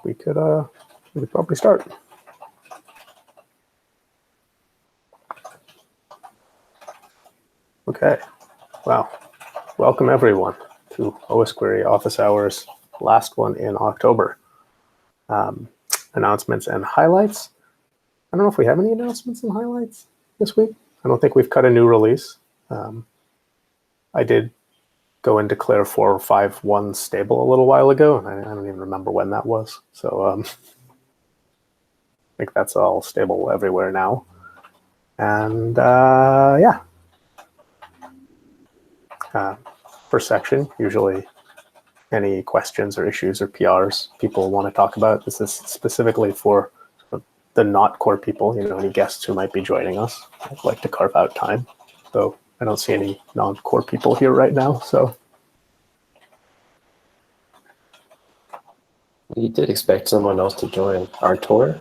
we could probably start. Okay. Wow. Welcome everyone to Osquery Office Hours, last one in October. Announcements and highlights. I don't know if we have any announcements and highlights this week. I don't think we've cut a new release. I did go and declare 4.5.1 stable a little while ago, and I don't even remember when that was. So I think that's all stable everywhere now. And yeah. First section, usually any questions or issues or PRs people want to talk about. This is specifically for the not core people, any guests who might be joining us. I'd like to carve out time. So I don't see any non-core people here right now. So we did expect someone else to join our tour.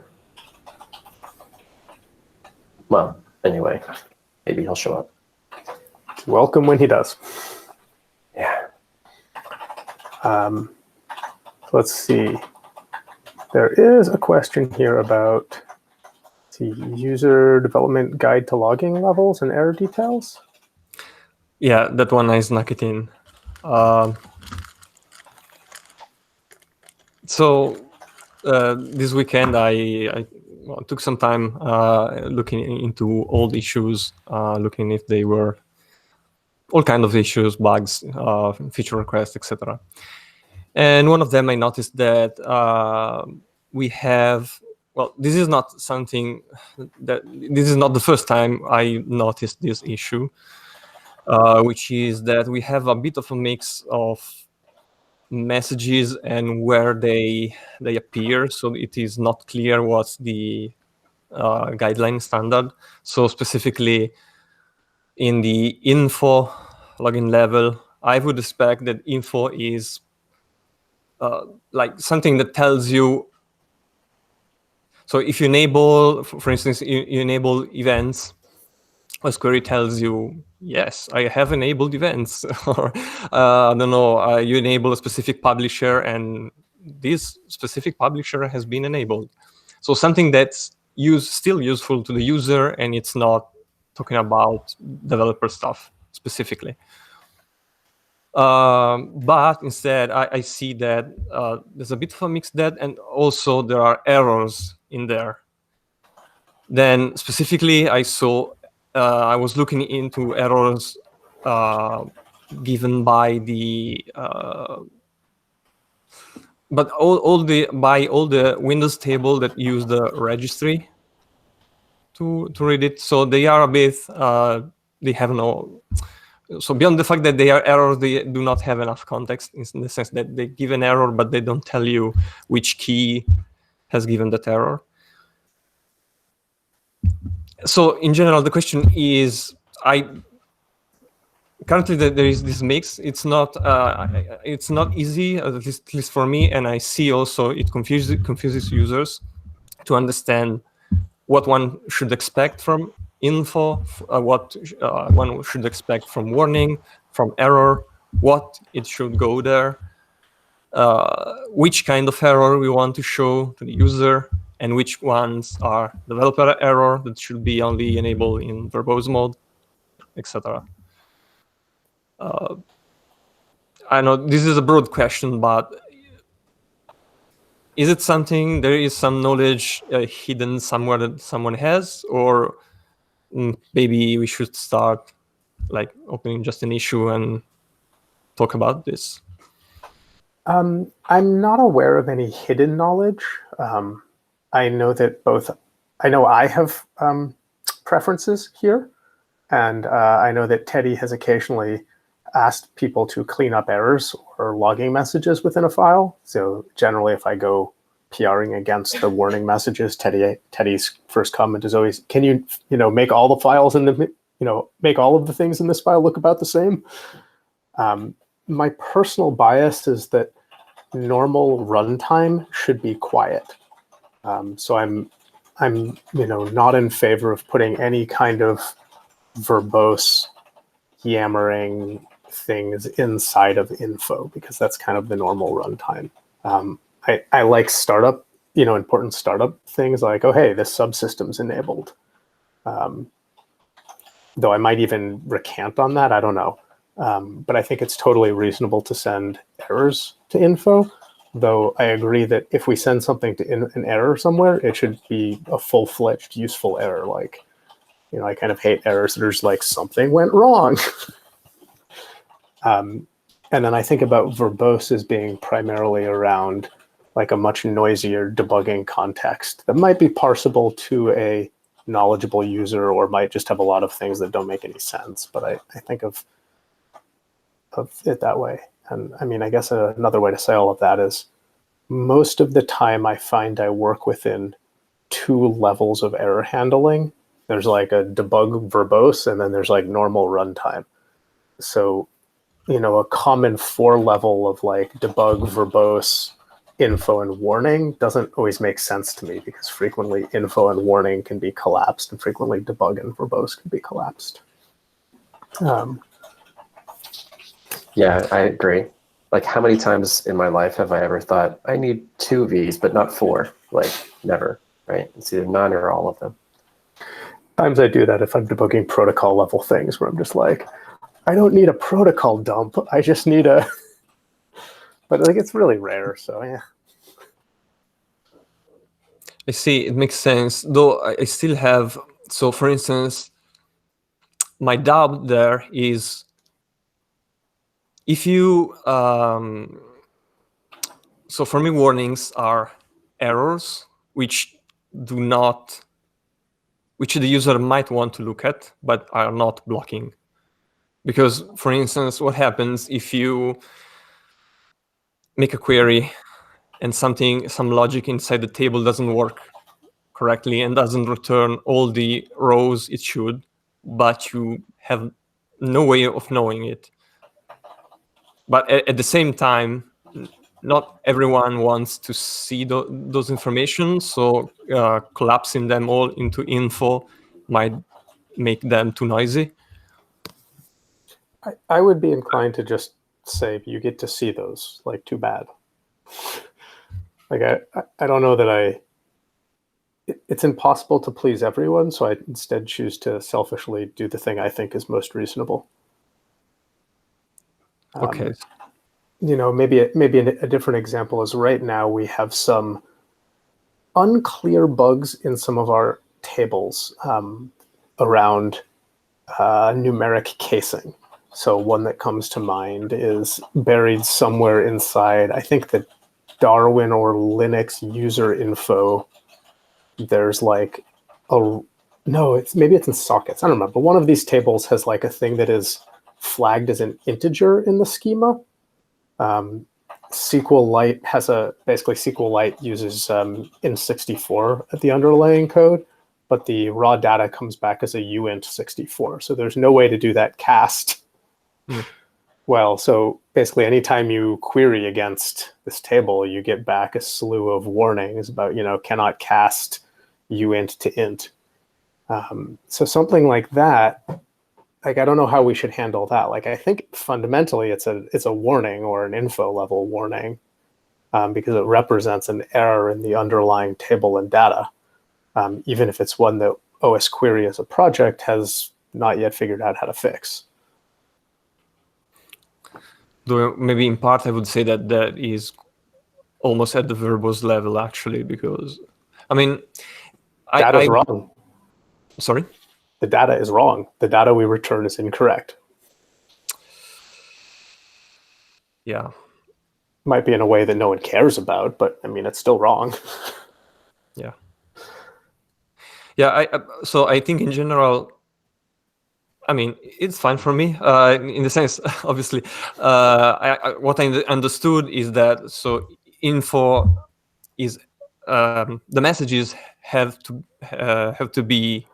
Well, anyway, maybe he'll show up. Welcome when he does. Yeah. Let's see. There is a question here about the user development guide to logging levels and error details. Yeah, that one I snuck it in. So this weekend I took some time looking into old issues, looking if they were all kinds of issues, bugs, feature requests, etc. And one of them I noticed that we have, well, this is not the first time I noticed this issue, which is that we have a bit of a mix of messages and where they appear. So it is not clear what's the guideline standard. So specifically in the info login level, I would expect that info is like something that tells you. So if you enable, for instance, you enable events, Osquery tells you, yes, I have enabled events. Or I don't know, you enable a specific publisher and this specific publisher has been enabled. So something that's still useful to the user and it's not talking about developer stuff specifically. But instead, I see that there's a bit of a mix that, and also there are errors in there. Then specifically, I was looking into errors given by the, but all the Windows table that use the registry to read it. So they are a bit, they have no. So beyond the fact that they are errors, they do not have enough context in the sense that they give an error, but they don't tell you which key has given that error. So in general, the question is, currently there is this mix. It's not easy, at least for me, and I see also it confuses users to understand what one should expect from info, what one should expect from warning, from error, what it should go there, which kind of error we want to show to the user, and which ones are developer error that should be only enabled in verbose mode, etc. I know this is a broad question, but is it something, there is some knowledge hidden somewhere that someone has, or maybe we should start like opening just an issue and talk about this? I'm not aware of any hidden knowledge. I know that I have preferences here, and I know that Teddy has occasionally asked people to clean up errors or logging messages within a file. So generally, if I go PRing against the warning messages, Teddy's first comment is always, "Can you make all the files in the make all of the things in this file look about the same?" My personal bias is that normal runtime should be quiet. So I'm not in favor of putting any kind of verbose yammering things inside of info, because that's kind of the normal runtime. I like startup, important startup things like, oh, hey, this subsystem's enabled. Though I might even recant on that, I don't know. But I think it's totally reasonable to send errors to info, though I agree that if we send something to an error somewhere, it should be a full-fledged useful error. Like, I kind of hate errors that are just like, something went wrong. And then I think about verbose as being primarily around like a much noisier debugging context that might be parsable to a knowledgeable user or might just have a lot of things that don't make any sense. But I think of it that way. And I mean, I guess another way to say all of that is most of the time I find I work within two levels of error handling. There's like a debug verbose, and then there's like normal runtime. So, a common 4 level of like debug verbose, info, and warning doesn't always make sense to me because frequently info and warning can be collapsed and frequently debug and verbose can be collapsed. Yeah, I agree. Like, how many times in my life have I ever thought, I need 2 Vs, but not 4? Like, never, right? It's either none or all of them. Times I do that if I'm debugging protocol level things where I'm just like, I don't need a protocol dump. I just need a... But like, it's really rare, so yeah. I see, it makes sense. Though I still have, so for instance, my doubt there is if you, so for me, warnings are errors which the user might want to look at, but are not blocking. Because, for instance, what happens if you make a query and some logic inside the table doesn't work correctly and doesn't return all the rows it should, but you have no way of knowing it. But at the same time, not everyone wants to see those information, so collapsing them all into info might make them too noisy. I would be inclined to just say you get to see those, like, too bad. Like, I don't know that it's impossible to please everyone, so I instead choose to selfishly do the thing I think is most reasonable. Okay. Maybe a different example is right now we have some unclear bugs in some of our tables around numeric casing. So one that comes to mind is buried somewhere inside, I think, the Darwin or Linux user info. There's like maybe it's in sockets. I don't remember. One of these tables has like a thing that is flagged as an integer in the schema. SQLite basically SQLite uses int64 at the underlying code, but the raw data comes back as a uint64. So there's no way to do that cast. Well, so basically anytime you query against this table, you get back a slew of warnings about, cannot cast uint to int. So something like that, like, I don't know how we should handle that. Like, I think fundamentally it's a warning or an info level warning because it represents an error in the underlying table and data, even if it's one that Osquery as a project has not yet figured out how to fix. Though maybe in part I would say that is almost at the verbose level, actually, because, I mean... Data's wrong. Sorry? The data is wrong. The data we return is incorrect. Yeah. Might be in a way that no one cares about, but I mean, it's still wrong. Yeah. Yeah, so I think in general, I mean, it's fine for me in the sense, obviously, what I understood is that, so info is, the messages have to be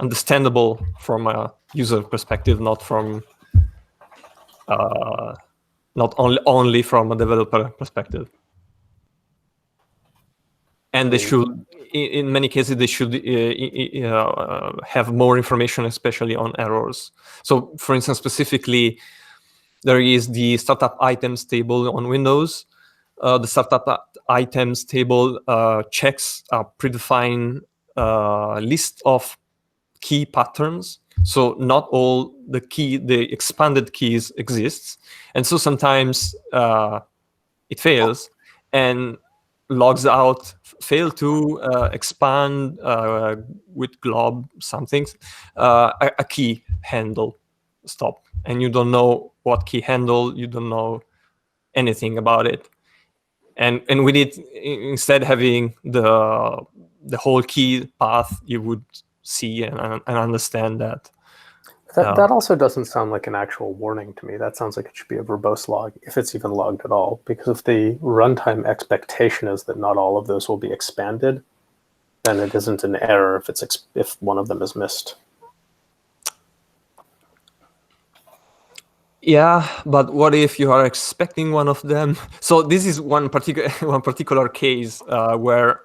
understandable from a user perspective, not from not only from a developer perspective. And they should, in many cases, they should have more information, especially on errors. So, for instance, specifically, there is the startup items table on Windows, the startup items table checks a predefined list of key patterns. So not all the expanded keys exists, and so sometimes it fails and logs out, fail to expand with glob something, a key handle stop, and you don't know what key handle, you don't know anything about it, and with it instead having the whole key path, you would see and understand that. That also doesn't sound like an actual warning to me. That sounds like it should be a verbose log, if it's even logged at all. Because if the runtime expectation is that not all of those will be expanded, then it isn't an error if one of them is missed. Yeah, but what if you are expecting one of them? So this is one particular case where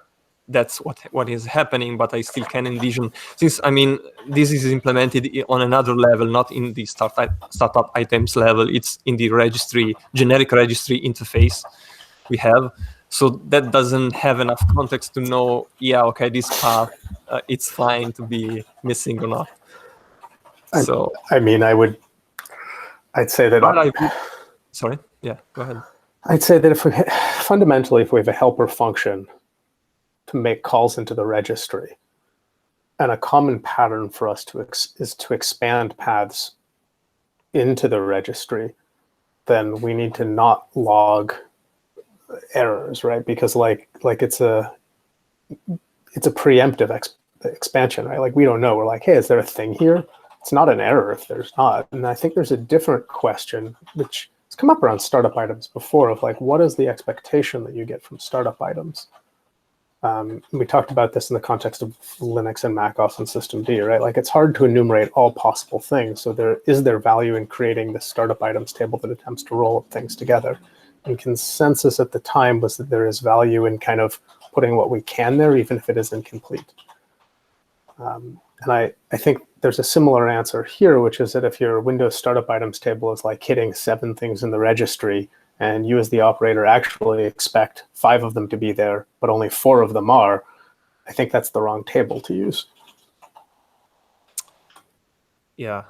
that's what is happening, but I still can envision, since I mean this is implemented on another level, not in the startup items level. It's in the generic registry interface we have. So that doesn't have enough context to know, yeah, okay, this path, it's fine to be missing or not. So I mean, I'd say that. Sorry. Yeah, go ahead. I'd say that if we have a helper function to make calls into the registry, and a common pattern for us is to expand paths into the registry, then we need to not log errors, right? Because like it's a preemptive expansion, right? Like we don't know. We're like, hey, is there a thing here? It's not an error if there's not. And I think there's a different question, which has come up around startup items before, of like, what is the expectation that you get from startup items? We talked about this in the context of Linux and Mac OS and systemd, right? Like it's hard to enumerate all possible things. So is there value in creating this startup items table that attempts to roll up things together? And consensus at the time was that there is value in kind of putting what we can there, even if it is incomplete. And I think there's a similar answer here, which is that if your Windows startup items table is like hitting 7 things in the registry, and you as the operator actually expect 5 of them to be there, but only 4 of them are, I think that's the wrong table to use. Yeah.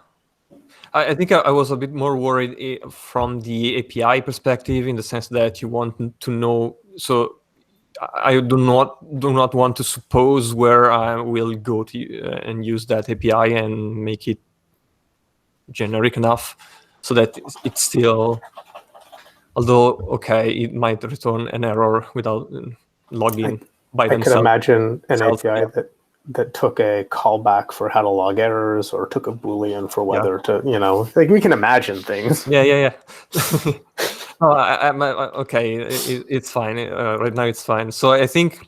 I think I was a bit more worried from the API perspective, in the sense that you want to know. So I do not want to suppose where I will go to and use that API and make it generic enough so that it's still, although okay, it might return an error without logging by themselves. I could imagine an API that took a callback for how to log errors, or took a Boolean for whether to, like we can imagine things. Yeah. No, okay, it's fine. Right now it's fine. So I think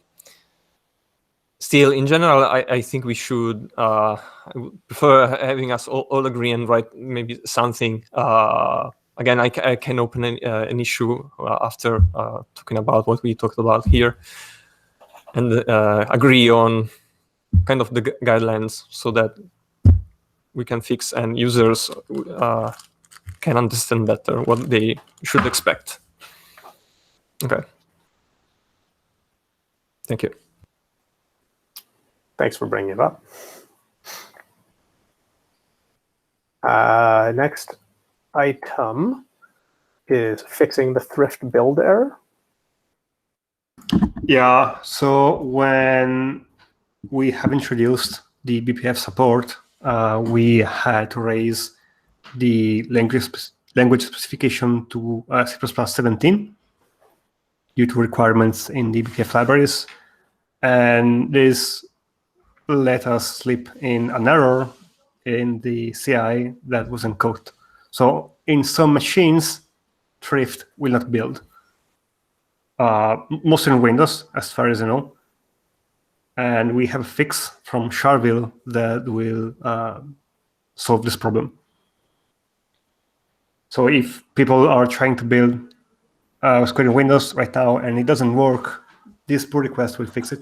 still, in general, I think we should I would prefer having us all agree and write maybe something. Again, I can open an issue after talking about what we talked about here, and agree on kind of the guidelines so that we can fix and users can understand better what they should expect. Okay. Thank you. Thanks for bringing it up. Next item is fixing the thrift build error. Yeah, so when we have introduced the BPF support, we had to raise the language specification to C++ 17 due to requirements in the BPF libraries. And this let us slip in an error in the CI that wasn't coded. So in some machines, thrift will not build. Mostly in Windows, as far as I know. And we have a fix from Charville that will solve this problem. So if people are trying to build Osquery in Windows right now and it doesn't work, this pull request will fix it.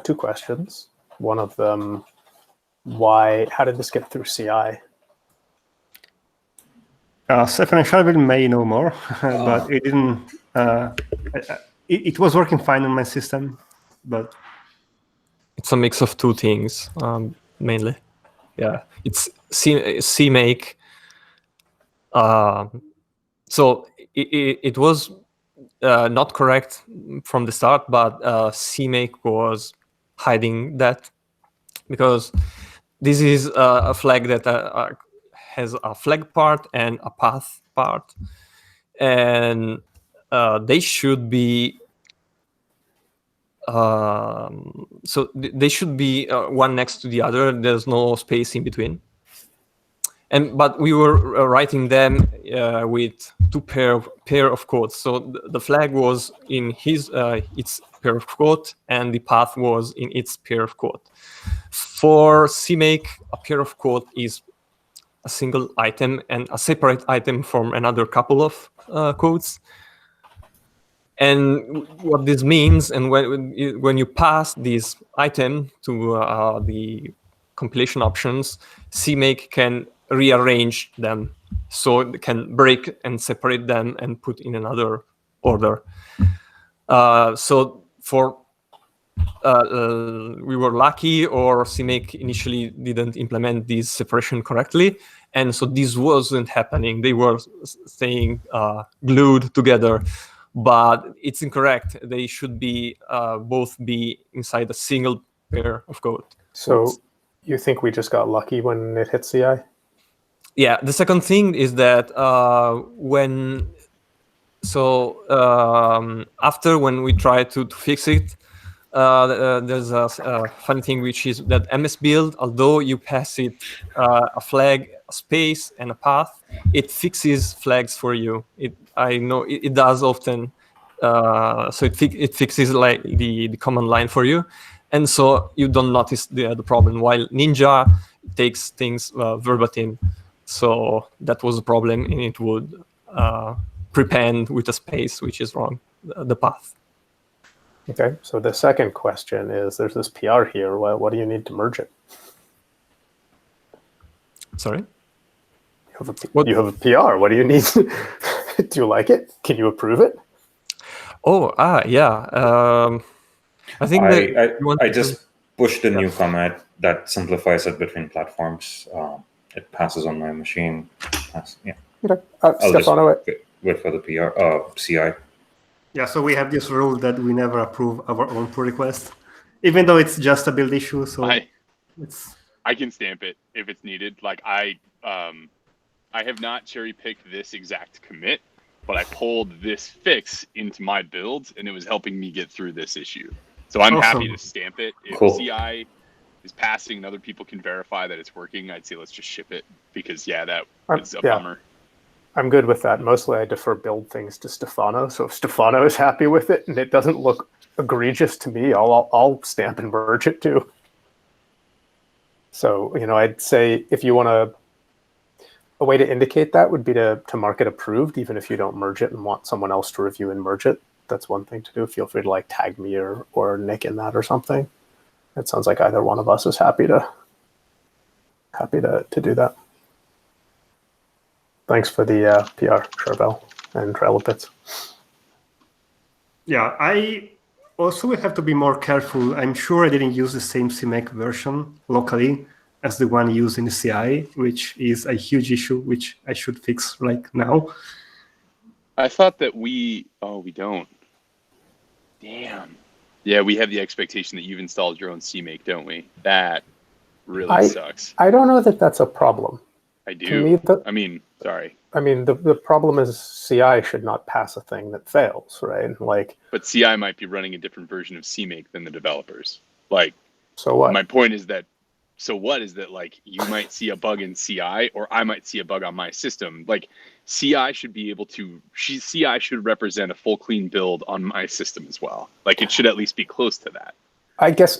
2 questions. One of them, how did this get through CI? Stefan and Sharville may know more, but it didn't. It was working fine on my system, but It's a mix of two things, mainly. Yeah, it's CMake. So it was not correct from the start, but CMake was hiding that, because this is a flag that has a flag part and a path part, and they should be they should be one next to the other. There's no space in between. But we were writing them with two pair of quotes. So the flag was in its pair of quote, and the path was in its pair of quote. For CMake, a pair of quote is a single item and a separate item from another couple of quotes. And what this means, and when you pass this item to the compilation options, CMake can rearrange them, so it can break and separate them and put in another order. So for we were lucky, or CMake initially didn't implement this separation correctly, and so this wasn't happening. They were staying glued together, but it's incorrect. They should be both be inside a single pair of code. So you think we just got lucky when it hit CI? Yeah. The second thing is that after when we try to fix it, there's a funny thing, which is that MS build, although you pass it a flag, a space, and a path, it fixes flags for you. I know it does often. So it fixes like the command line for you, and so you don't notice the problem. While Ninja takes things verbatim, so that was a problem, and it would prepend with a space, which is wrong, the path. Okay, so the second question is, there's this PR here. What do you need to merge it? Sorry? You have a PR. What do you need? Do you like it? Can you approve it? Yeah. I think I just pushed a new commit that simplifies it between platforms. It passes on my machine. Yeah. Okay. I'll Stefano, just wait for the CI. yeah. So we have this rule that we never approve our own pull request, even though it's just a build issue. So I can stamp it if it's needed. Like I have not cherry picked this exact commit, but I pulled this fix into my build, and it was helping me get through this issue. So I'm happy to stamp it. If CI is passing and other people can verify that it's working, I'd say let's just ship it, because that was a bummer. I'm good with that. Mostly I defer build things to Stefano. So if Stefano is happy with it and it doesn't look egregious to me, I'll stamp and merge it too. So, I'd say if you want a way to indicate that would be to mark it approved, even if you don't merge it and want someone else to review and merge it. That's one thing to do. Feel free to tag me or Nick in that or something. It sounds like either one of us is happy to do that. Thanks for the PR, Charbel and Trailbits. Yeah, I also will have to be more careful. I'm sure I didn't use the same CMake version locally as the one used in the CI, which is a huge issue, which I should fix right now. I thought that we don't. Damn. Yeah, we have the expectation that you've installed your own CMake, don't we? That really sucks. I don't know that that's a problem. I do. Sorry. The problem is CI should not pass a thing that fails, right? But CI might be running a different version of CMake than the developers. So what? My point is that, you might see a bug in CI, or I might see a bug on my system. CI should represent a full clean build on my system as well. It should at least be close to that. I guess,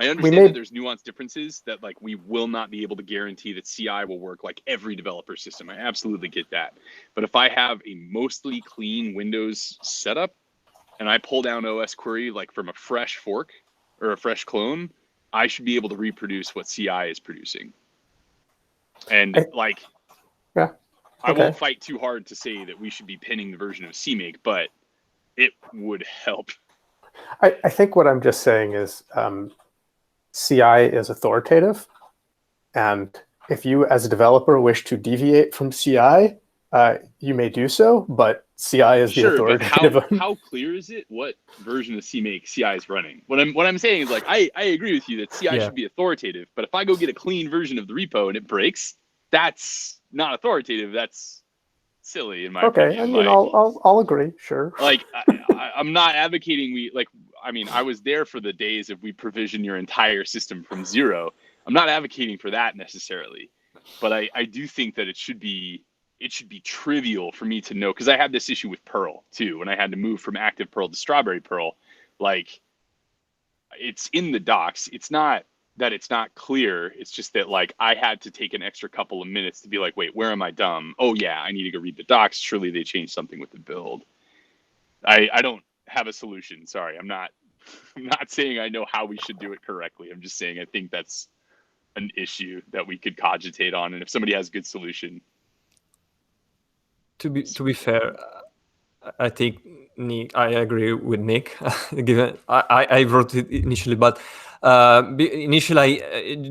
I understand that there's nuanced differences that we will not be able to guarantee that CI will work like every developer system. I absolutely get that. But if I have a mostly clean Windows setup and I pull down Osquery from a fresh fork or a fresh clone, I should be able to reproduce what CI is producing. And Yeah. I Okay. won't fight too hard to say that we should be pinning the version of CMake, but it would help. I think what I'm just saying is CI is authoritative, and if you as a developer wish to deviate from CI, you may do so, but CI is the Sure, but authoritative. how clear is it what version of CMake CI is running? What I'm saying is, like, I agree with you that CI Yeah. should be authoritative, but if I go get a clean version of the repo and it breaks, that's not authoritative. That's silly in my Okay, opinion. I mean, Like, I'll agree, sure. like I'm not advocating I mean, I was there for the days of we provision your entire system from zero. I'm not advocating for that necessarily, but I do think that it should be trivial for me to know, because I had this issue with Perl too when I had to move from active Perl to Strawberry Perl. Like, it's in the docs. It's not that it's not clear. It's just that, like, I had to take an extra couple of minutes to be like, wait, where am I dumb? Oh yeah, I need to go read the docs. Surely they changed something with the build. I don't have a solution. Sorry, I'm not saying I know how we should do it correctly. I'm just saying I think that's an issue that we could cogitate on, and if somebody has a good solution. To be fair, I think I agree with Nick. Given I wrote it initially, but initially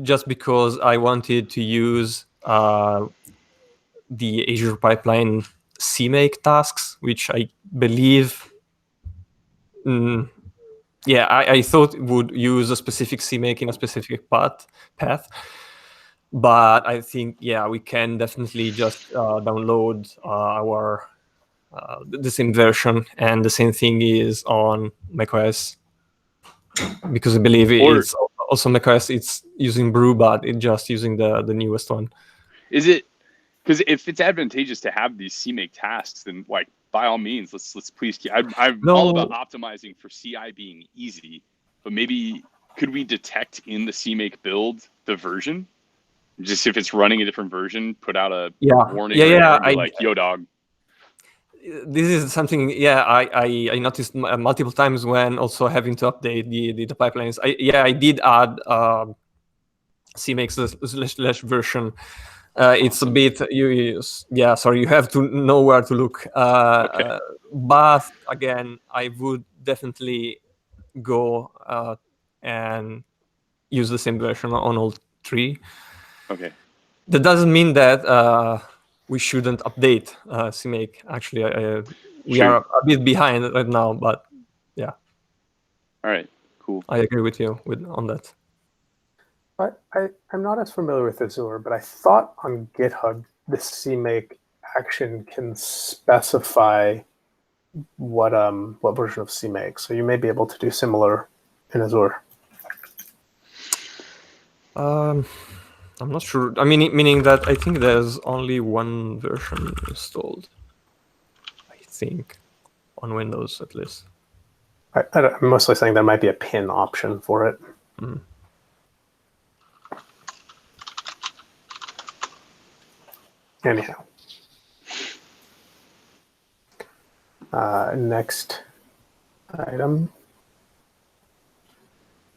just because I wanted to use the Azure Pipeline CMake tasks, which I believe, I thought would use a specific CMake in a specific path. But I think, we can definitely just download our the same version, and the same thing is on macOS, because I believe it's also macOS. It's using Brew, but it's just using the newest one. Is it, because if it's advantageous to have these CMake tasks, then, like, by all means, let's please keep. I'm all about optimizing for CI being easy, but maybe could we detect in the CMake build the version? Just if it's running a different version, put out a warning and be like, yo, dog. This is something, I noticed multiple times when also having to update the pipelines. I did add CMake / version. It's a bit, you have to know where to look. Okay. But again, I would definitely go and use the same version on all three. Okay. That doesn't mean that we shouldn't update CMake. Actually, we are a bit behind right now, but yeah. All right. Cool. I agree with you on that. I'm not as familiar with Azure, but I thought on GitHub the CMake action can specify what version of CMake. So you may be able to do similar in Azure. I'm not sure. I mean, meaning that I think there's only one version installed. I think on Windows at least. I'm mostly saying there might be a pin option for it. Mm. Anyhow. Next item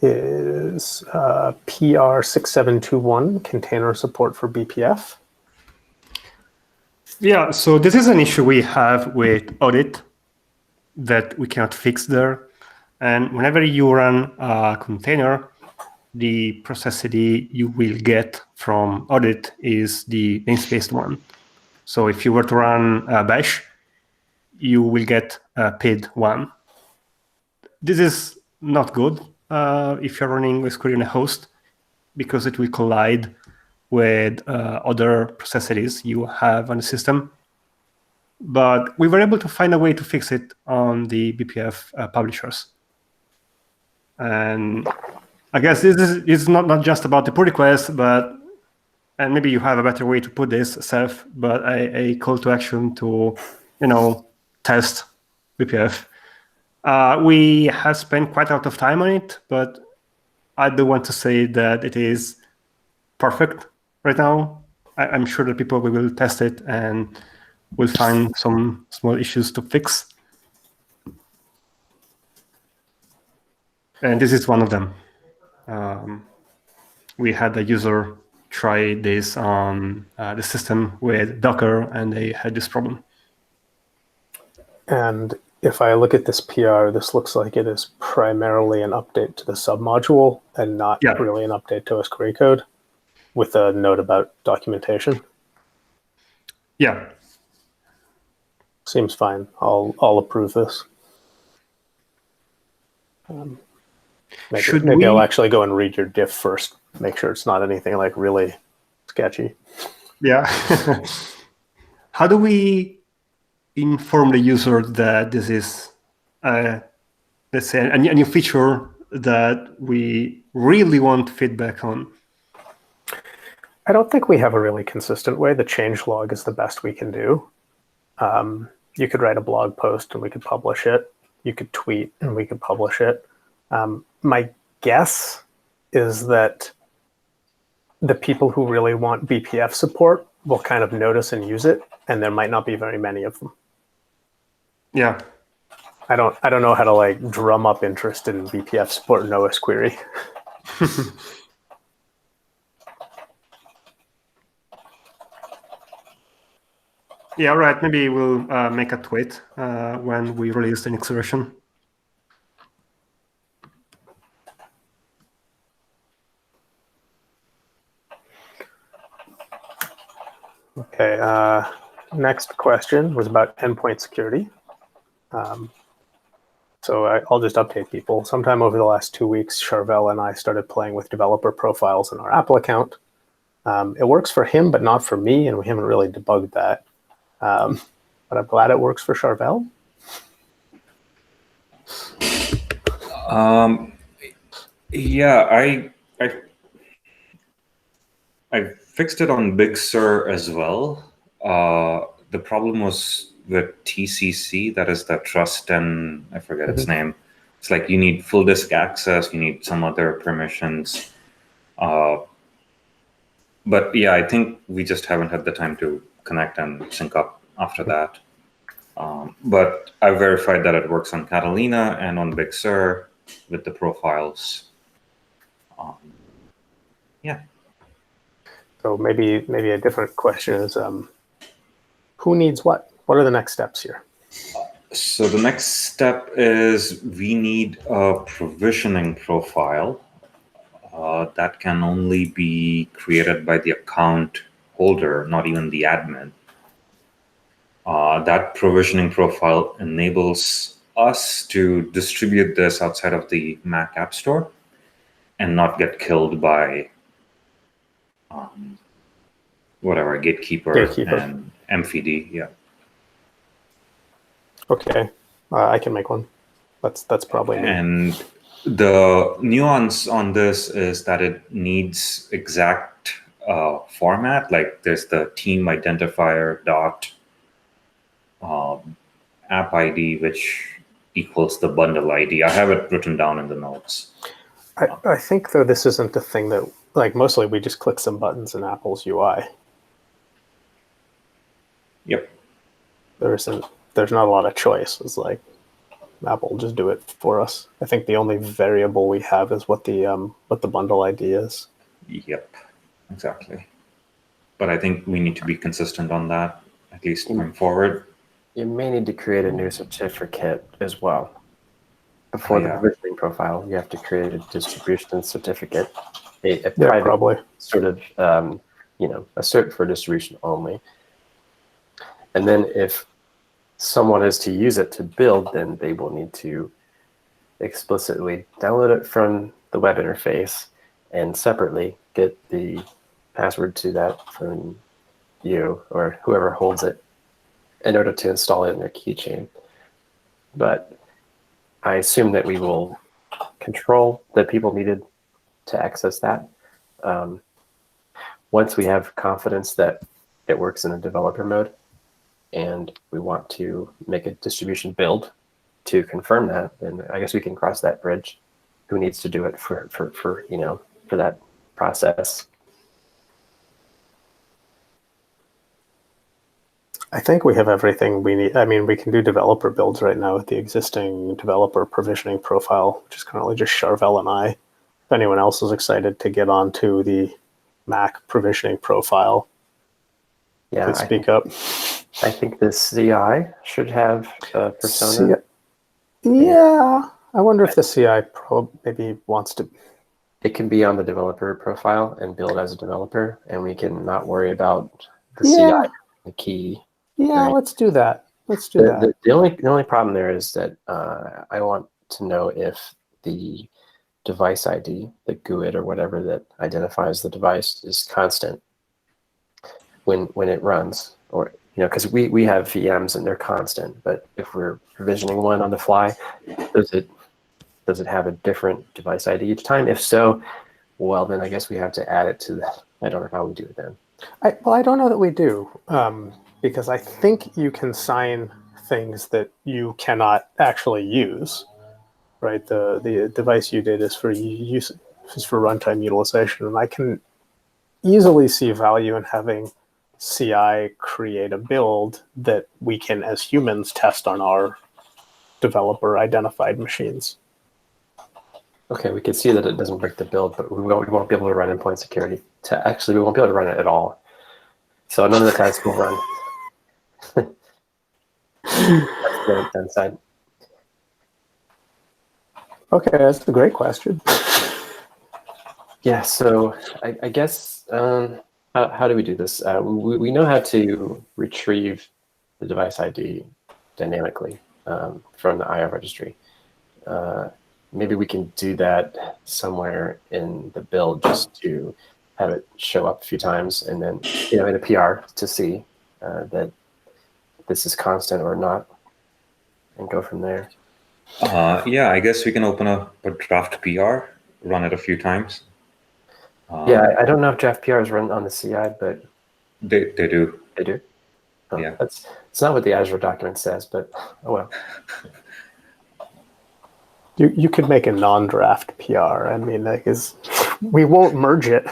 is PR6721, container support for BPF. Yeah, so this is an issue we have with audit that we cannot fix there. And whenever you run a container, the process ID you will get from audit is the namespace one. So if you were to run bash, you will get PID 1. This is not good if you're running Osquery on a host, because it will collide with other process IDs you have on the system. But we were able to find a way to fix it on the BPF publishers. And I guess this is not just about the pull request, and maybe you have a better way to put this, Seth, but a call to action to, test BPF. We have spent quite a lot of time on it, but I do want to say that it is perfect right now. I'm sure that people will test it and will find some small issues to fix. And this is one of them. We had a user tried this on the system with Docker, and they had this problem. And if I look at this PR, this looks like it is primarily an update to the submodule and not really an update to Osquery code, with a note about documentation. Yeah. Seems fine. I'll approve this. Maybe I'll actually go and read your diff first. Make sure it's not anything like really sketchy. Yeah. How do we inform the user that this is, let's say, a new feature that we really want feedback on? I don't think we have a really consistent way. The changelog is the best we can do. You could write a blog post and we could publish it. You could tweet and we could publish it. My guess is that the people who really want BPF support will kind of notice and use it, and there might not be very many of them. Yeah. I don't know how to like drum up interest in BPF support in Osquery. Yeah, right. Maybe we'll make a tweet when we release the next version. Okay. Next question was about endpoint security. So I'll just update people. Sometime over the last 2 weeks, Charvel and I started playing with developer profiles in our Apple account. It works for him, but not for me, and we haven't really debugged that. But I'm glad it works for Charvel. Yeah, I fixed it on Big Sur as well. The problem was with TCC, that is the trust, and I forget its name. It's like you need full disk access, you need some other permissions. But yeah, I think we just haven't had the time to connect and sync up after that. But I verified that it works on Catalina and on Big Sur with the profiles. Yeah. So maybe a different question is, who needs what? What are the next steps here? So the next step is we need a provisioning profile that can only be created by the account holder, not even the admin. That provisioning profile enables us to distribute this outside of the Mac App Store and not get killed by whatever, Gatekeeper and MFD. Yeah. Okay, I can make one. That's probably me. And the nuance on this is that it needs exact format. Like there's the team identifier dot app ID, which equals the bundle ID. I have it written down in the notes. I think though this isn't a thing that, like, mostly we just click some buttons in Apple's UI. Yep. There's not a lot of choice. It's like Apple will just do it for us. I think the only variable we have is what the bundle ID is. Yep, exactly. But I think we need to be consistent on that, at least going forward. You may need to create a new certificate as well. Before the provisioning profile, you have to create a distribution certificate, a private probably sort of, a cert for distribution only. And then if someone is to use it to build, then they will need to explicitly download it from the web interface and separately get the password to that from you or whoever holds it in order to install it in their keychain. But I assume that we will control the people needed to access that. Once we have confidence that it works in a developer mode, and we want to make a distribution build to confirm that, then I guess we can cross that bridge. Who needs to do it for that process? I think we have everything we need. I mean, we can do developer builds right now with the existing developer provisioning profile, which is currently just Charvel and I. If anyone else is excited to get onto the Mac provisioning profile Yeah, could speak up. I think the CI should have a persona. Yeah, I wonder if the CI maybe wants to. It can be on the developer profile and build as a developer, and we can not worry about the Yeah. CI, the key. Yeah, Right. let's do that. Let's do that. The only problem there is that I want to know if the device ID, the GUID or whatever that identifies the device, is constant when it runs, or because we have VMs and they're constant, but if we're provisioning one on the fly, does it have a different device ID each time? If so, well, then I guess we have to add it to that. I don't know how we do it then. I don't know that we do, because I think you can sign things that you cannot actually use, right? The device you did is for use, is for runtime utilization, and I can easily see value in having CI create a build that we can, as humans, test on our developer identified machines. Okay, we can see that it doesn't break the build, but we won't be able to run endpoint security. Actually, we won't be able to run it at all. So none of the tasks will run. That's the downside. Okay, that's a great question. Yeah, so I guess, how do we do this? We know how to retrieve the device ID dynamically from the IO registry. Maybe we can do that somewhere in the build just to have it show up a few times, and then in a PR to see that this is constant or not, and go from there. Yeah, I guess we can open up a draft PR, run it a few times. Yeah, I don't know if draft PRs run on the CI, but they do. They do? Oh, Yeah. it's not what the Azure document says, but oh well. You could make a non-draft PR. I mean, we won't merge it.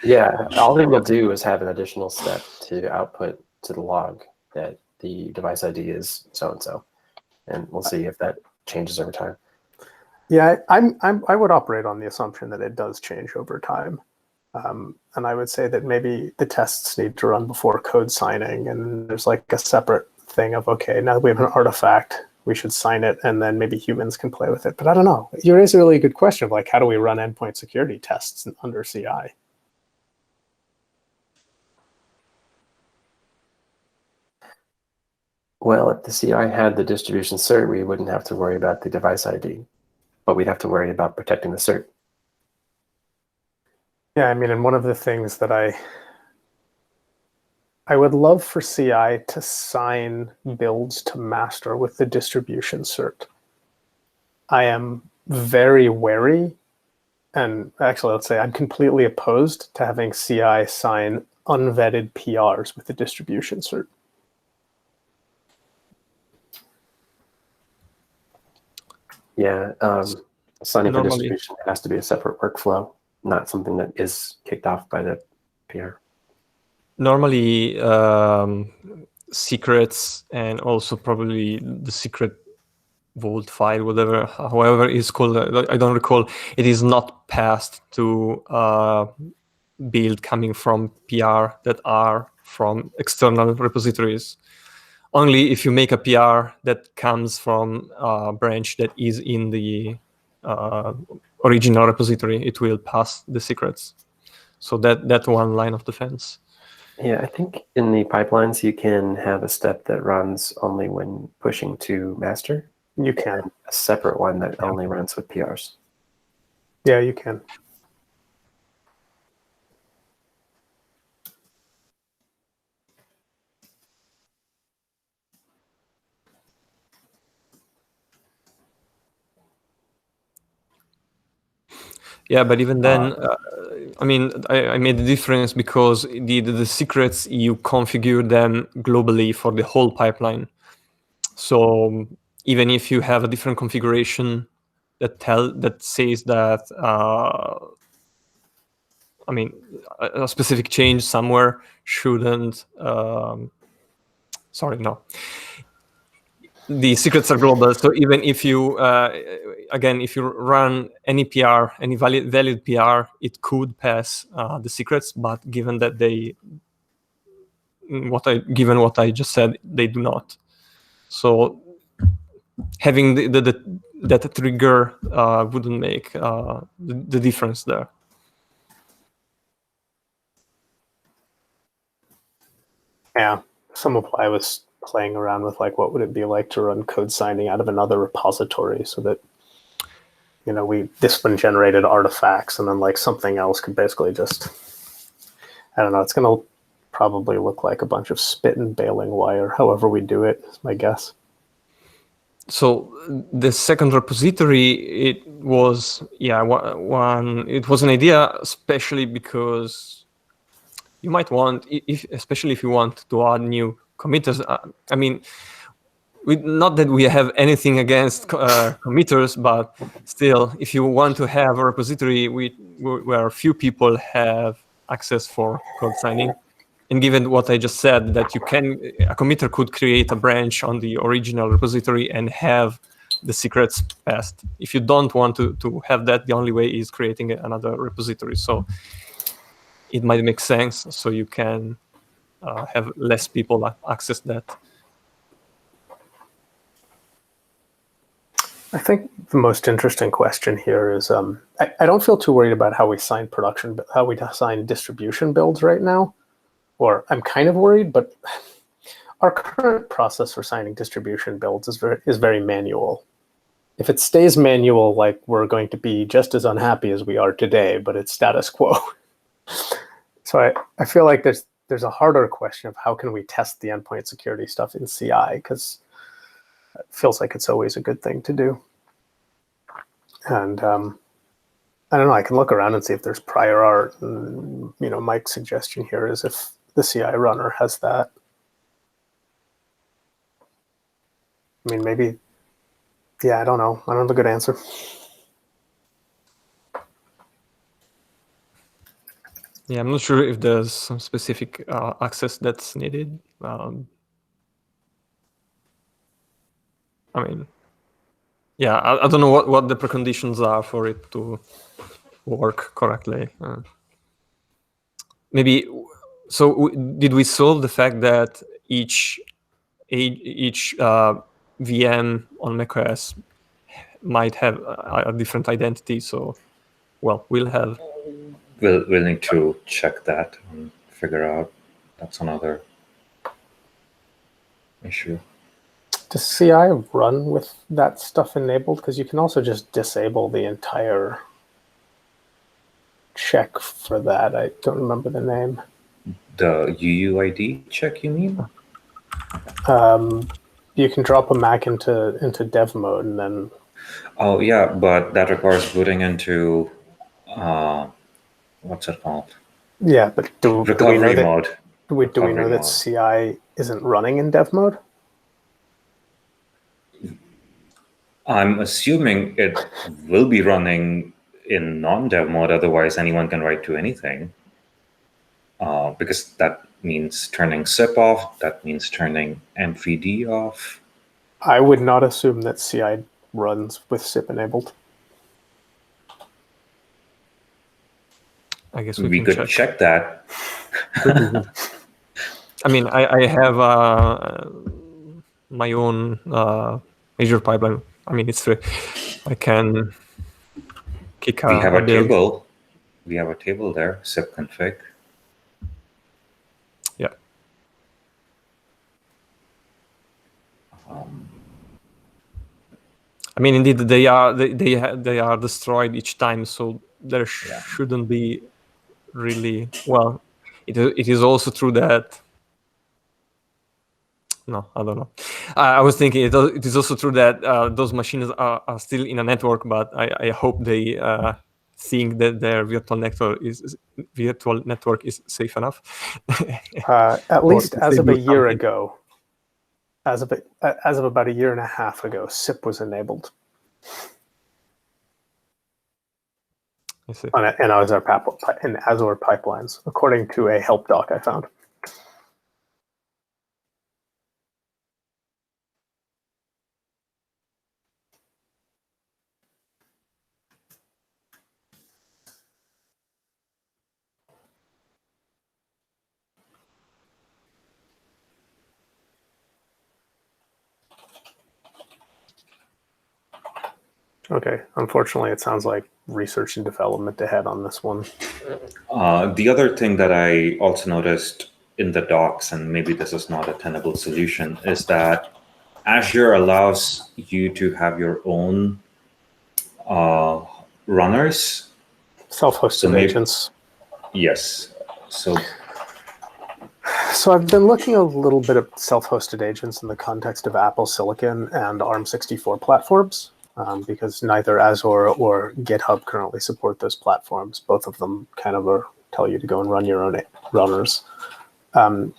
Yeah, all they will do is have an additional step to output to the log that the device ID is so-and-so. And we'll see if that changes over time. Yeah, I would operate on the assumption that it does change over time. And I would say that maybe the tests need to run before code signing, and there's like a separate thing of, okay, now that we have an artifact, we should sign it, and then maybe humans can play with it. But I don't know. You raise a really good question of like, how do we run endpoint security tests under CI? Well, if the CI had the distribution cert, we wouldn't have to worry about the device ID, but we'd have to worry about protecting the cert. Yeah, I mean, and one of the things that I would love for CI to sign builds to master with the distribution cert. I am very wary, and actually, let's say I'm completely opposed to having CI sign unvetted PRs with the distribution cert. Yeah, signing for Normally- distribution has to be a separate workflow, not something that is kicked off by the PR. Normally, secrets and also probably the secret vault file, whatever, however it's called, I don't recall, it is not passed to build coming from PR that are from external repositories. Only if you make a PR that comes from a branch that is in the original repository, it will pass the secrets. So that one line of defense. Yeah, I think in the pipelines, you can have a step that runs only when pushing to master. You can. And a separate one that only runs with PRs. Yeah, you can. Yeah, but even then, I mean, I made the difference because the secrets, you configure them globally for the whole pipeline. So even if you have a different configuration that says that, I mean, a specific change somewhere shouldn't. Sorry, no. the secrets are global. So even if you, again, if you run any PR, any valid PR, it could pass the secrets. But given that given what I just said, they do not. So having that trigger wouldn't make the difference there. Yeah, some of I was playing around with, like, what would it be like to run code signing out of another repository so that, this one generated artifacts and then like something else could basically just, I don't know, it's going to probably look like a bunch of spit and baling wire, however we do it, is my guess. So the second repository, it was it was an idea, especially because you might want, especially if you want to add new committers. I mean, not that we have anything against committers, but still, if you want to have a repository where few people have access for code signing, and given what I just said, that a committer could create a branch on the original repository and have the secrets passed. If you don't want to have that, the only way is creating another repository. So it might make sense, so you can have less people access that. I think the most interesting question here is, I don't feel too worried about how we sign distribution builds right now, or I'm kind of worried, but our current process for signing distribution builds is very manual. If it stays manual, like, we're going to be just as unhappy as we are today, but it's status quo. So I feel like there's a harder question of how can we test the endpoint security stuff in CI, because it feels like it's always a good thing to do. And I don't know, I can look around and see if there's prior art. And, Mike's suggestion here is if the CI runner has that. I mean, maybe, yeah, I don't know. I don't have a good answer. Yeah, I'm not sure if there's some specific access that's needed. I mean, yeah, I don't know what the preconditions are for it to work correctly. Maybe, so did we solve the fact that each VM on macOS might have a different identity? So, well, we'll need to check that and figure out. That's another issue. Does CI run with that stuff enabled? Because you can also just disable the entire check for that. I don't remember the name. The UUID check, you mean? You can drop a Mac into dev mode and then. Oh yeah, but that requires booting into what's it called? Yeah, but do we know mode. Do we know that CI isn't running in dev mode? I'm assuming it will be running in non-dev mode, otherwise anyone can write to anything. Because that means turning SIP off, that means turning MVD off. I would not assume that CI runs with SIP enabled. I guess we could check that. I mean, I have my own Azure pipeline. I mean, it's free. I can kick we have a build. table. We have a table there, SIP config. Yeah. I mean, indeed, they are destroyed each time, so there shouldn't be really. Well, it is also true that. No, I don't know. I was thinking it is also true that those machines are still in a network, but I hope they think that their virtual network is safe enough. At least as of a year ago, as of about a year and a half ago, SIP was enabled. I see. In Azure pipelines, according to a help doc I found. Okay. Unfortunately, it sounds like research and development ahead on this one. The other thing that I also noticed in the docs, and maybe this is not a tenable solution, is that Azure allows you to have your own runners. Self-hosted So maybe- agents. Yes. So So I've been looking a little bit at self-hosted agents in the context of Apple Silicon and ARM64 platforms, because neither Azure or GitHub currently support those platforms. Both of them kind of tell you to go and run your own runners. One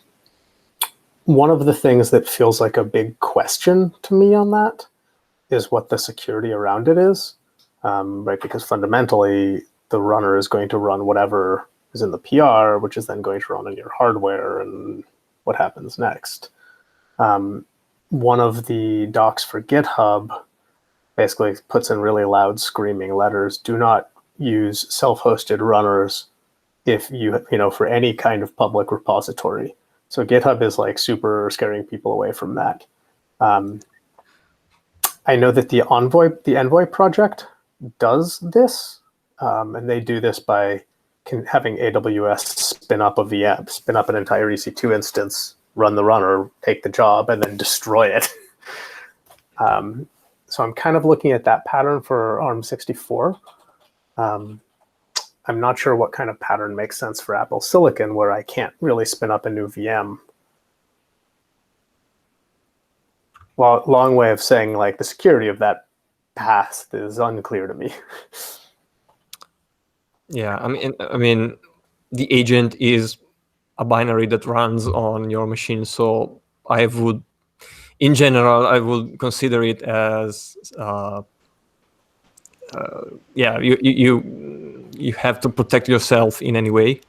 of the things that feels like a big question to me on that is what the security around it is, right? Because fundamentally, the runner is going to run whatever is in the PR, which is then going to run on your hardware, and what happens next. One of the docs for GitHub basically puts in really loud screaming letters, do not use self-hosted runners if for any kind of public repository. So GitHub is like super scaring people away from that. I know that the Envoy project does this, and they do this by having AWS spin up a VM, spin up an entire EC2 instance, run the runner, take the job, and then destroy it. So I'm kind of looking at that pattern for ARM64. I'm not sure what kind of pattern makes sense for Apple Silicon, where I can't really spin up a new VM. Well, long way of saying like the security of that path is unclear to me. Yeah, I mean, the agent is a binary that runs on your machine. So in general, I would consider it as, you have to protect yourself in any way,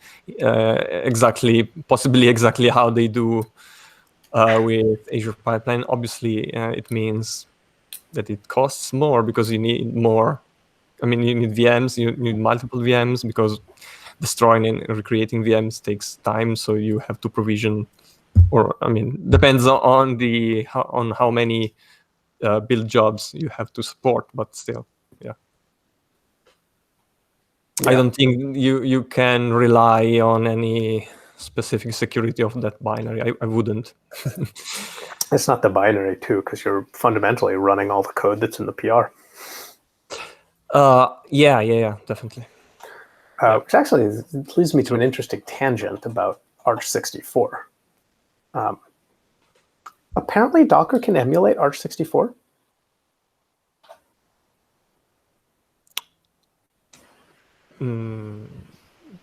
possibly exactly how they do with Azure Pipeline. Obviously, it means that it costs more because you need more. I mean, you need VMs, you need multiple VMs, because destroying and recreating VMs takes time. So you have to provision, depends on how many build jobs you have to support, but still, yeah. I don't think you can rely on any specific security of that binary. I wouldn't. It's not the binary too, because you're fundamentally running all the code that's in the PR. Yeah, definitely. Which actually leads me to an interesting tangent about Arch64. Apparently, Docker can emulate Arch64.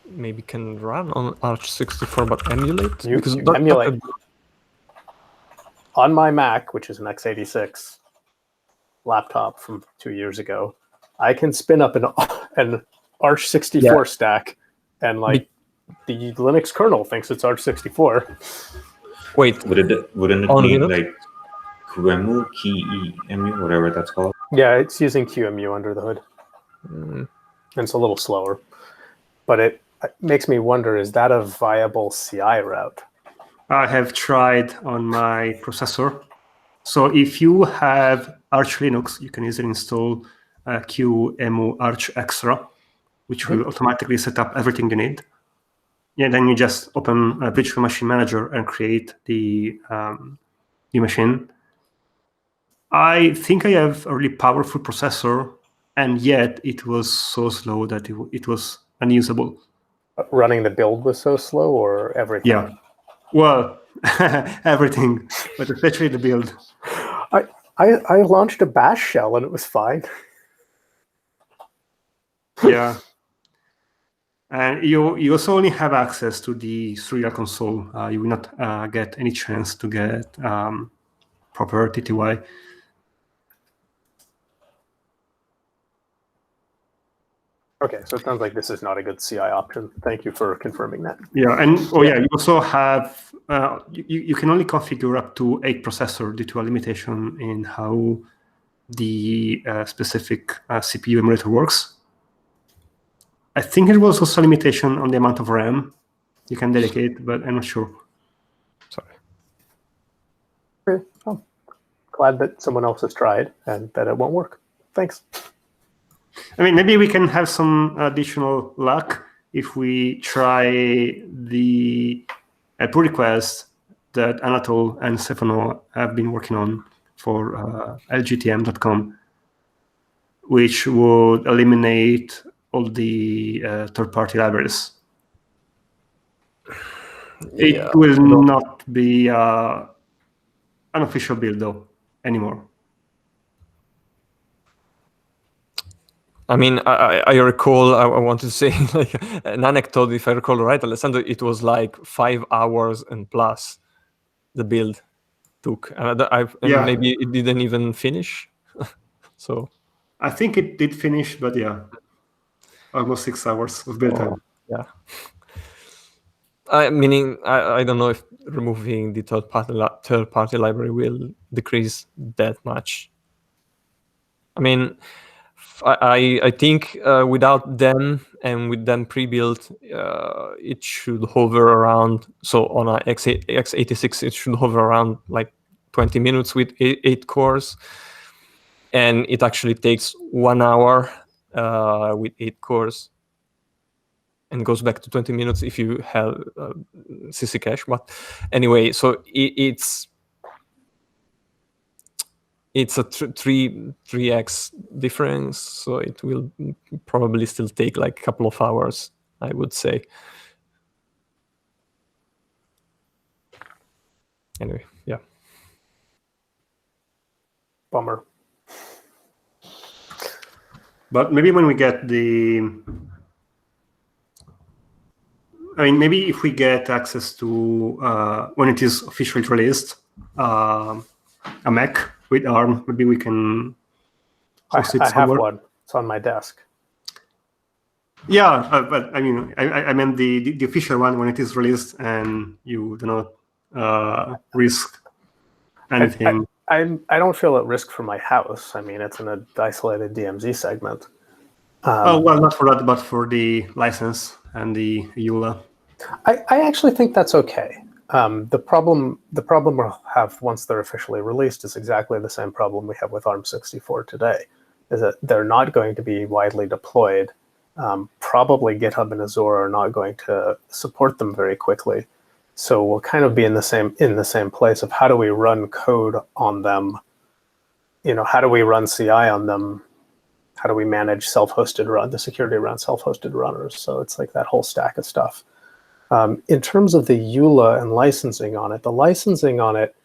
Maybe can run on Arch64, but emulate? You emulate. On my Mac, which is an x86 laptop from 2 years ago, I can spin up an Arch64 stack, and the Linux kernel thinks it's Arch64. Wait, wouldn't it need Linux? like QEMU, whatever that's called? Yeah, it's using QEMU under the hood. And it's a little slower. But it makes me wonder, is that a viable CI route? I have tried on my processor. So if you have Arch Linux, you can easily install QEMU Arch Extra, which will automatically set up everything you need. Yeah, then you just open a virtual machine manager and create the new machine. I think I have a really powerful processor, and yet it was so slow that it was unusable. Running the build was so slow, or everything? Yeah. Well, everything, but especially the build. I launched a bash shell and it was fine. Yeah. And you also only have access to the serial console. You will not get any chance to get proper TTY. Okay, so it sounds like this is not a good CI option. Thank you for confirming that. Yeah, and you also have you can only configure up to 8 processor due to a limitation in how the specific CPU emulator works. I think there was also a limitation on the amount of RAM you can dedicate, but I'm not sure. Sorry. Okay, well, glad that someone else has tried and that it won't work. Thanks. I mean, maybe we can have some additional luck if we try the pull request that Anatol and Stefano have been working on for lgtm.com, which would eliminate all the third-party libraries. Yeah, It will not be an official build, though, anymore. I mean, I recall, I want to say like an anecdote, if I recall right, Alessandro, it was like 5 hours and plus the build took. And Yeah. maybe it didn't even finish. So I think it did finish, but yeah, almost 6 hours of build time. yeah. Meaning, I don't know if removing the third-party library will decrease that much. I mean, I think without them and with them pre-built, it should hover around. So on a x86, it should hover around like 20 minutes with 8 cores, and it actually takes 1 hour with 8 cores, and goes back to 20 minutes if you have CC cache. But anyway, so it's a 3x difference, so it will probably still take like a couple of hours, I would say. Anyway, yeah. Bummer. But maybe when we get maybe if we get access to, when it is officially released, a Mac with ARM, maybe we can host it I have somewhere. one. It's on my desk. Yeah, but I mean, I meant the official one when it is released and you do not risk anything. I don't feel at risk for my house. I mean, it's in an isolated DMZ segment. Well, not for that, but for the license and the EULA. I actually think that's okay. The problem we'll have once they're officially released is exactly the same problem we have with ARM64 today, is that they're not going to be widely deployed. Probably GitHub and Azure are not going to support them very quickly. So we'll kind of be in the same place of how do we run code on them? You know, how do we run CI on them? How do we manage the security around self-hosted runners? So it's like that whole stack of stuff. In terms of the EULA and licensing on it, the licensing on it,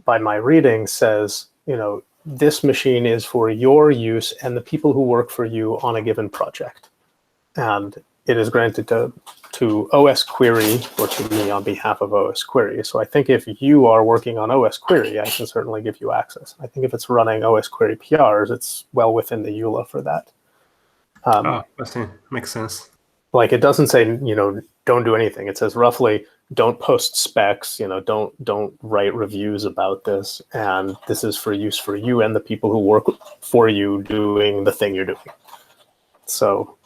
by my reading, says, you know, this machine is for your use and the people who work for you on a given project. And it is granted to Osquery, or to me on behalf of Osquery. So I think if you are working on Osquery, I can certainly give you access. I think if it's running Osquery PRs, it's well within the EULA for that. I see. Makes sense. Like, it doesn't say, you know, don't do anything. It says roughly, don't post specs, you know, don't write reviews about this, and this is for use for you and the people who work for you doing the thing you're doing. So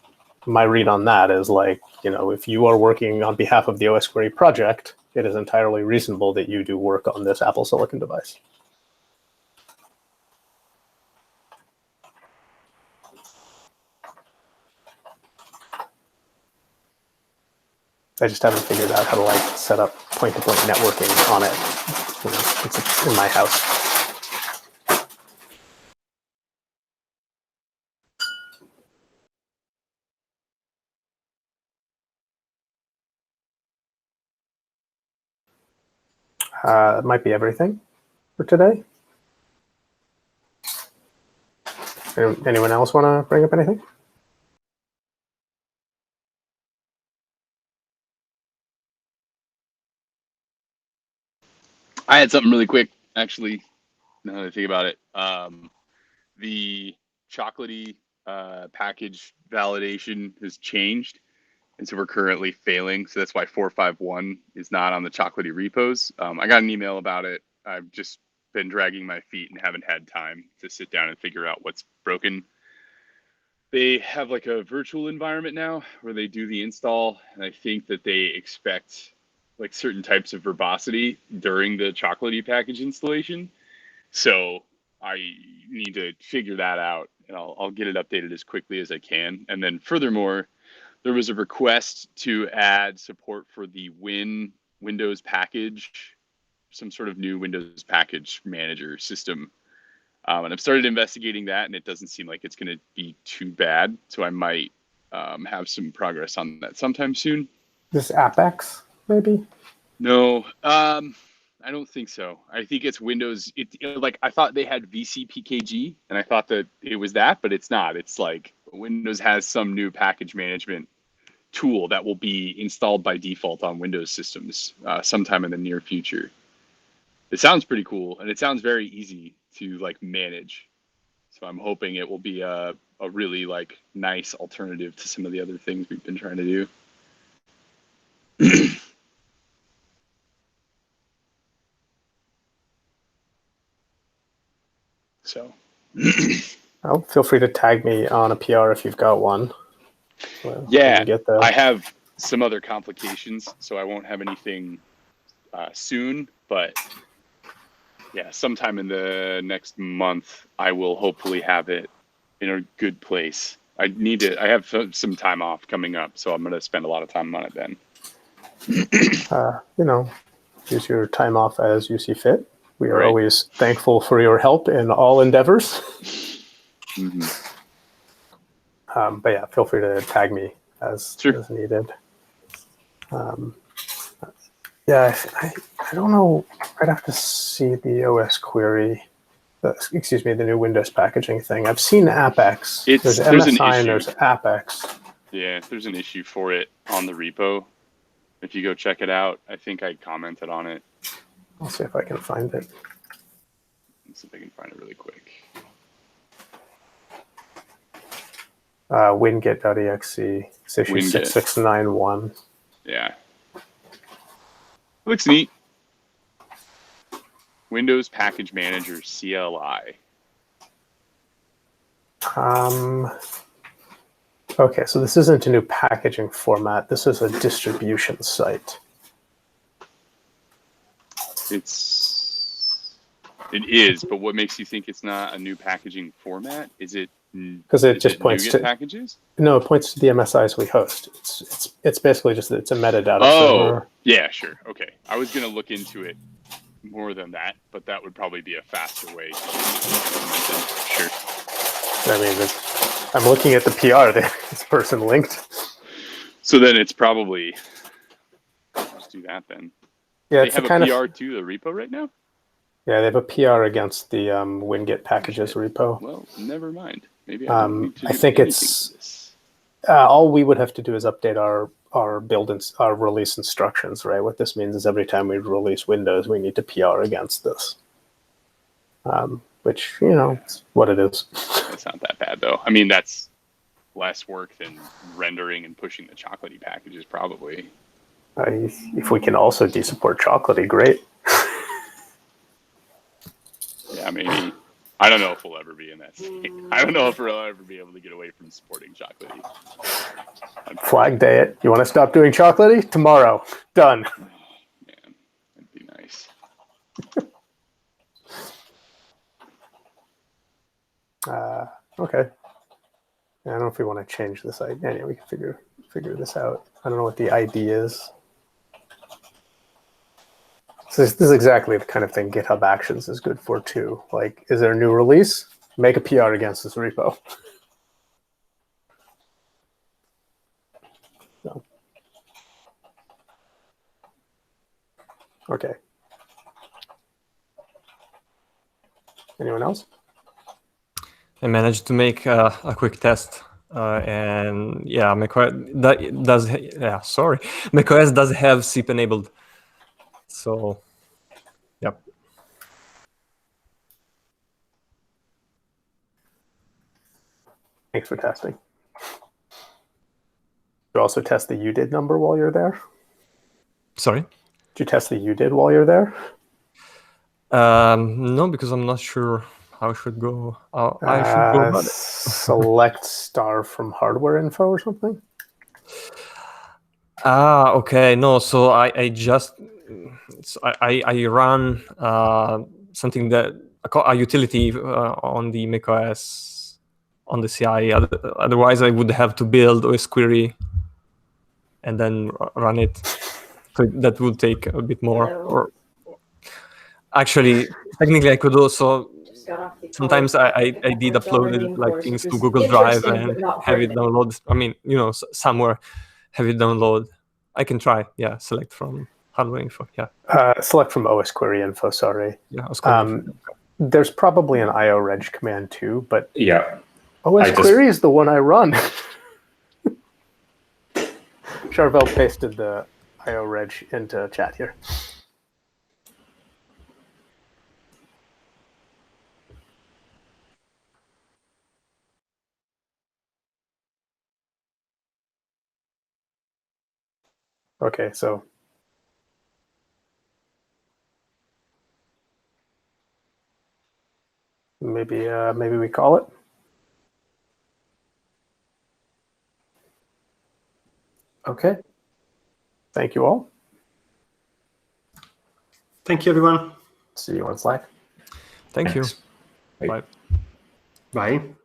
my read on that is, like, you know, if you are working on behalf of the Osquery project, it is entirely reasonable that you do work on this Apple Silicon device. I just haven't figured out how to, like, set up point-to-point networking on it. You know, it's in my house. It might be everything for today. Anyone else want to bring up anything? I had something really quick, actually, now that I think about it. The chocolatey package validation has changed, and so we're currently failing. So that's why 451 is not on the chocolatey repos. I got an email about it. I've just been dragging my feet and haven't had time to sit down and figure out what's broken. They have like a virtual environment now where they do the install, and I think that they expect like certain types of verbosity during the chocolatey package installation. So I need to figure that out and I'll get it updated as quickly as I can. And then furthermore, there was a request to add support for the Windows package, some sort of new Windows package manager system. And I've started investigating that, and it doesn't seem like it's going to be too bad. So I might have some progress on that sometime soon. This Apex, maybe? No, I don't think so. I think it's Windows. Like I thought they had VCPKG, and I thought that it was that, but it's not. It's like Windows has some new package management tool that will be installed by default on Windows systems sometime in the near future. It sounds pretty cool, and it sounds very easy to like manage. So I'm hoping it will be a really like nice alternative to some of the other things we've been trying to do. So, Oh, feel free to tag me on a PR if you've got one. So yeah, get the... I have some other complications, so I won't have anything soon. But yeah, sometime in the next month, I will hopefully have it in a good place. I have some time off coming up, so I'm going to spend a lot of time on it then. Use your time off as you see fit. We are Right. always thankful for your help in all endeavors. Mm-hmm. But yeah, feel free to tag me as needed. Yeah, I don't know. I'd have to see the Osquery, the new Windows packaging thing. I've seen Apex. There's MSI and there's Apex. Yeah, there's an issue for it on the repo. If you go check it out, I think I commented on it. I'll see if I can find it. Let's see if I can find it really quick. Wingit.exe, it's issue Wingit. 6691. Yeah. Looks neat. Windows Package Manager CLI. Okay, so this isn't a new packaging format. This is a distribution site. It is, but what makes you think it's not a new packaging format? Is it because it just points to packages? No, it points to the MSIs we host. It's basically just it's a metadata server. Yeah, sure. Okay. I was going to look into it more than that, but that would probably be a faster way to implement it. Sure. I mean, I'm looking at the PR that this person linked. So then it's probably just do that then. Yeah, they have a PR to the repo right now? Yeah, they have a PR against the Wingit packages repo. Well, never mind. Maybe I don't need to do think it's all we would have to do is update our our release instructions, right? What this means is every time we release Windows, we need to PR against this. Which, it's what it is. It's not that bad though. I mean, that's less work than rendering and pushing the chocolatey packages probably. If we can also de-support chocolatey, great. Yeah, maybe. I don't know if we'll ever be in that state. I don't know if we'll ever be able to get away from supporting chocolatey. Flag day it. You want to stop doing chocolatey? Tomorrow. Done. Oh, man, that'd be nice. Okay. I don't know if we want to change this ID. Anyway, we can figure this out. I don't know what the ID is. So this is exactly the kind of thing GitHub Actions is good for too. Like, is there a new release? Make a PR against this repo. So. Okay. Anyone else? I managed to make a quick test, and yeah, macOS does have SIP enabled. So, yep. Thanks for testing. You also test the UDID number while you're there? Sorry? Did you test the UDID while you're there? No, because I'm not sure how I should go. I should go about it. Select star from hardware info or something? Okay. No, so I just I run something that a utility on the macOS on the CI. Otherwise, I would have to build Osquery and then run it. So that would take a bit more. Or actually, technically, I could also. Sometimes I did upload it, like things to Google Drive and have it download. I mean, somewhere have it download. I can try. Yeah, select from hardware info. Yeah. Select from Osquery info. Sorry. Yeah. Osquery. There's probably an IO-reg command too, but Yeah. Osquery is the one I run. Charvel pasted the IO-reg into chat here. Okay, so maybe we call it. Okay. Thank you all. Thank you, everyone. See you on Slack. Thank Thanks. you. Bye. Bye. Bye.